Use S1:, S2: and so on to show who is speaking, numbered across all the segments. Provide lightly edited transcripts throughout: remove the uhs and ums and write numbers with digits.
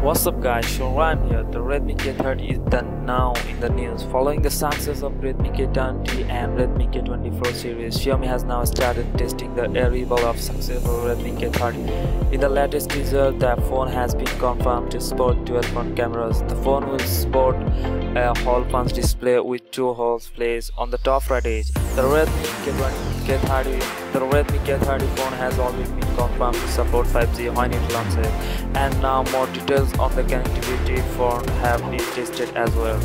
S1: What's up guys, Raims here. The Redmi K30 is now in the news. Following the success of Redmi K30 and Redmi K24 series, Xiaomi has now started testing the arrival of successful Redmi K30. In the latest teaser, the phone has been confirmed to sport dual front cameras. The phone will sport a hole punch display with 2 holes placed on the top right edge. The Redmi K30 phone has already been confirmed to support 5G when it launches, and now more details on the connectivity front have been tested as well.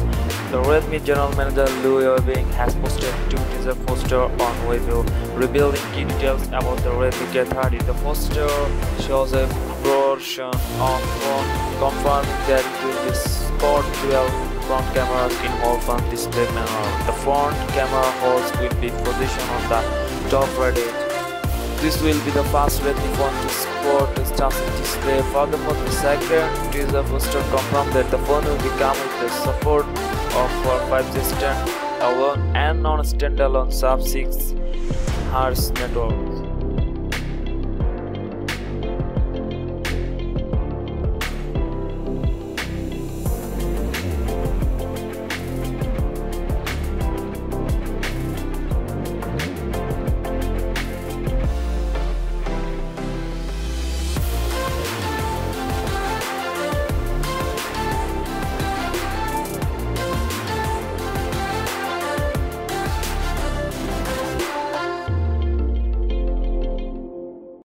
S1: The Redmi general manager Lu Yibing has posted 2 teaser posters on Weibo revealing key details about the Redmi K30. The poster shows a version of phone confirming that it will be sport dual front cameras in whole front display manner. The front camera holes will be positioned on the top right edge. This will be the first Redmi phone to sport a touch display. Furthermore, the second teaser poster confirmed that the phone will come with the support of 5G standalone and non-standalone sub-6 GHz networks.